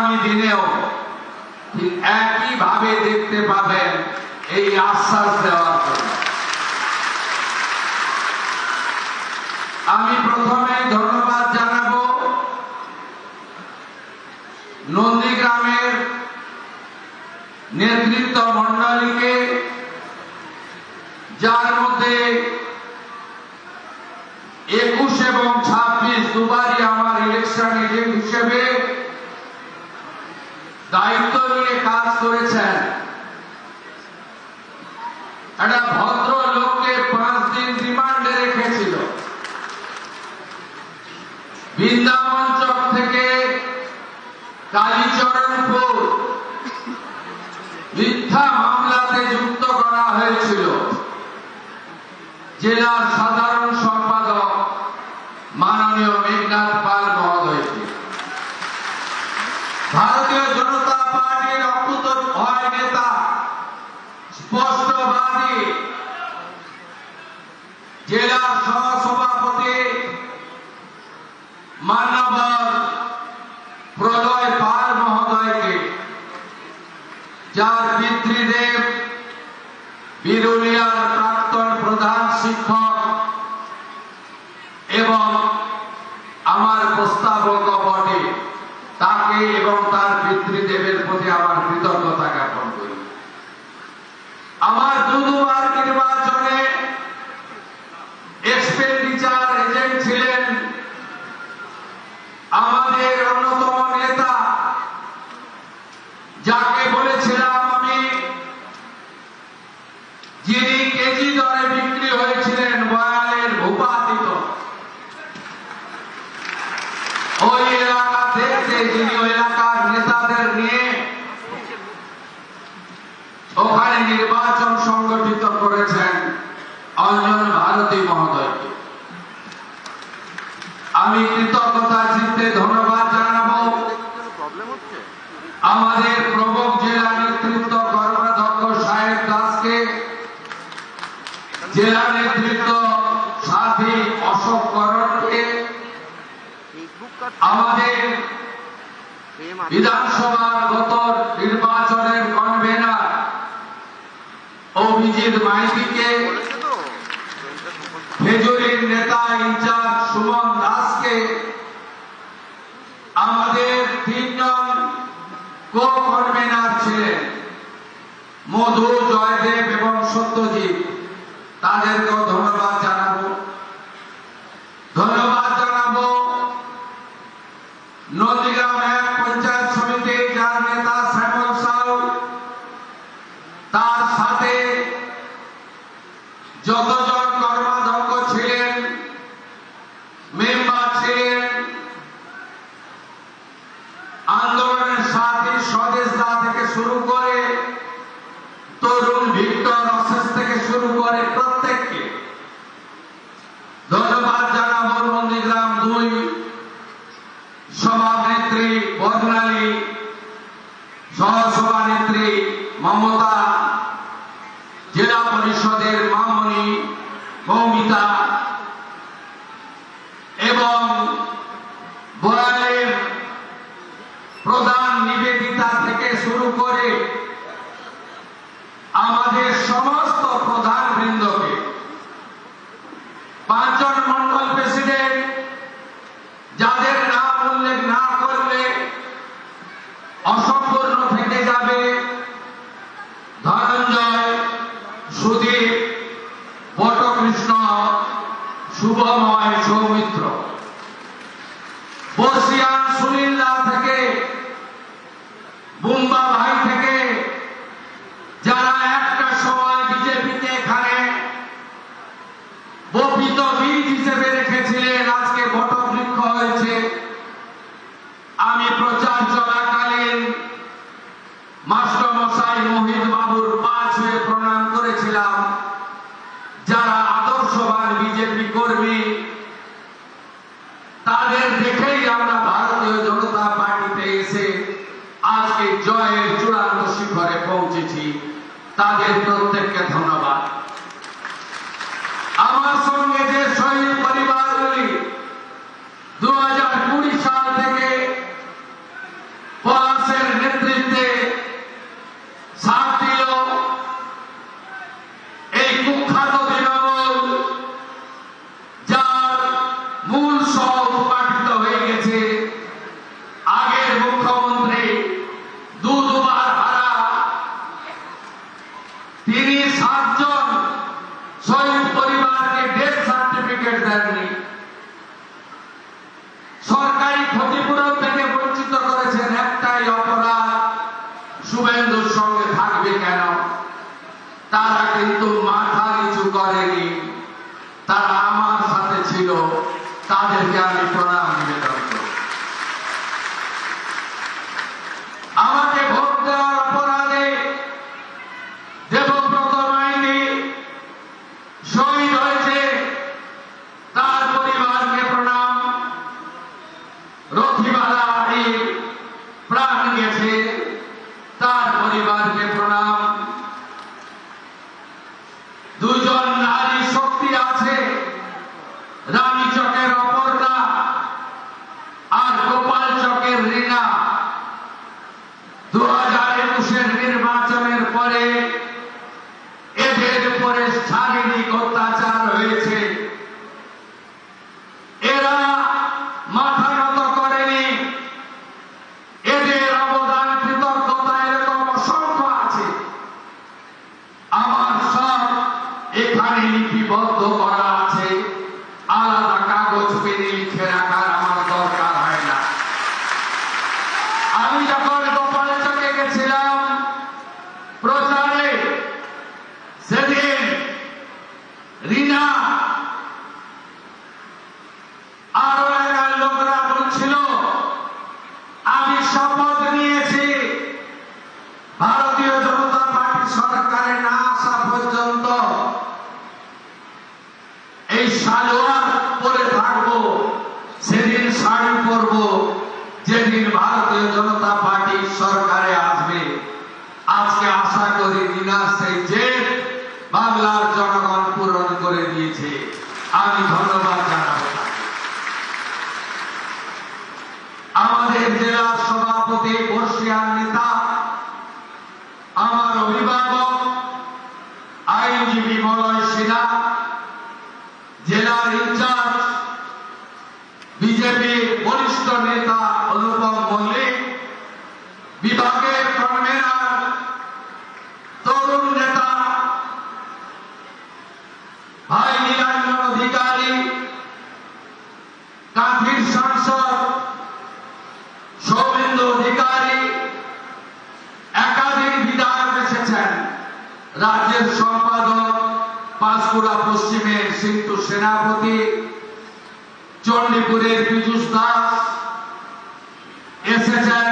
আগামী দিনেও ঠিক একইভাবে দেখতে পাবেন, এই আশ্বাস দেওয়ার জন্য আমি প্রথমেই ধন্যবাদ জানাবো নন্দীগ্রামের নেতৃত্ব মণ্ডলীকে, যার মধ্যে 21 এবং 26 দুবারই আমার ইলেকশন এজেন্ট হিসেবে দায়িত্ব নিয়ে কাজ করেছেন। একটা ভদ্র লোককে 5 দিন রিমান্ডে রেখেছিল। বৃন্দাবন চক থেকে কালীচরণপুর মিথ্যা মামলাতে যুক্ত করা হয়েছিল। জেলার সাধারণ সম্পাদক মাননীয় মেঘনাথ পাল মহোদয়কে। ভারতীয় জনতা পার্টির অকুতোভয় নেতা, স্পষ্টবাদী জেলার সহসভাপতি মান্যবর প্রলয় পাল মহোদয়কে, যার পিতৃদেব বিরুলিয়ার প্রাক্তন প্রধান শিক্ষক এবং আমার প্রস্তাবক বটে, তাকে এবং তার পিতৃদেবের প্রতি আমার কৃতজ্ঞতা জ্ঞাপন করি। আমার দুবার নির্বাচনে এক্সপেন্ডিচার এজেন্ট ছিলেন আমাদের অন্যতম নেতা, যাকে বলেছিলাম আমি, যিনি কেজি দরে বিক্রি হয়েছিলেন বয়ালের ভূপাতিত। ওই এলাকা থেকে যিনি ওই এলাকার নেতাদের নিয়ে ওখানে নির্বাচন সংগঠিত করেছেন অঞ্জন ভারতী মহোদয়কে আমি কৃতজ্ঞতা চিত্তে ধন্যবাদ জানাবো। আমাদের প্রবক জেলা নেতৃত্ব কর্মাধ্যক্ষ সাহেব দাসকে, জেলা নেতৃত্ব সাথী অশোক করণকে, আমাদের বিধানসভার গত নির্বাচনের কনভেনার অভিজিৎ মাইতিকে, খেজুরির নেতা ইনচার্জ সুমন দাসকে, আমাদের 3 জন কো কনভেনার ছিলেন মধু, জয়দেব এবং সত্যজিৎ, তাদেরকেও ধন্যবাদ জানাবো। ধন্যবাদ জানাবো নন্দীগ্রাম 1 পঞ্চায়েত সমিতি, যার নেতা শ্যামল সাউ, তার সাথে যতজন কর্মাধ্যক্ষ ছিলেন, মেম্বার ছিলেন, আন্দোলনের সাথী স্বদেশ দা থেকে শুরু করে তরুণ ভিক্টর অশেষ থেকে শুরু করে প্রত্যেককে ধন্যবাদ জানাবো। নন্দীগ্রাম 2 সভানেত্রী বদনালী, সহসভানেত্রী মমতা, জেলা পরিষদের মামনি মৌমিতা এবং বয়ালের প্রধান নিবেদিতা থেকে শুরু করে আমাদের সমস্ত প্রধান বৃন্দকে, 5 জন মন্ডল প্রেসিডেন্ট, যাদের নাম উল্লেখ না করলে অসম্পূর্ণ থেকে যাবে, ধনঞ্জয়, সুদীপ, বটকৃষ্ণ, শুভময়, সৌমিত্র, বর্ষিয়ান সুনীল দা থেকে বুম্বা ভাই থেকে, যারা একটা সময় বিজেপিকে এখানে বপিত বীজ হিসেবে রেখেছিলেন, আজকে বটবৃক্ষ হয়েছে। আমি প্রচার চলাকালীন মাস্টার মশাই মোহিত বাবুর পা ছুঁয়ে প্রণাম করেছিলাম। যারা আদর্শবান বিজেপি কর্মী, তাদের দেখেই আমরা ভারতীয় জনতা পার্টিতে এসে আজকে জয়ের চূড়ান্ত শিখরে পৌঁছেছি। তাদের প্রত্যেককে ধন্যবাদ। আমার সঙ্গে যে শহীদ পরিবারগুলি 2020 সাল থেকে পলাশ আমি যখন গোপালচকে গেছিলাম প্রচারে, সেদিন রিনা আরো এলাকার লোকরা বলছিল আমি শপথ নিয়েছি ভারতীয় জনতা পার্টি সরকারে না আসা পর্যন্ত এই সালোয়ার পরে থাকবো, সেদিন শাড়ি পরবো যেদিন ভারতীয় জনতা পার্টি সরকারে আসবে। আজকে আশা করি রিনা সেই জেদ বাংলার জনগণ পূরণ করে দিয়েছে, আমি ধন্যবাদ জানাবো। আমাদের জেলা সভাপতি বর্ষিয়ান নেতা, আমার অভিভাবক আইনজীবী মলয় সিনহা, জেলার ইনচার্জ বিজেপির বরিষ্ঠ নেতা অনুপম মল্লিক, বিভাগের কনভেনর তরুণ নেতা ভাই নীলাঞ্জন অধিকারী, কাঁথির সাংসদ সৌমেন্দু অধিকারী, একাধিক বিধায়ক এসেছেন, রাজ্যের সম্পাদক পাঁশকুড়া পশ্চিমের সিন্ধু সেনাপতি, চণ্ডীপুরের পীযুষ দাস এসেছেন,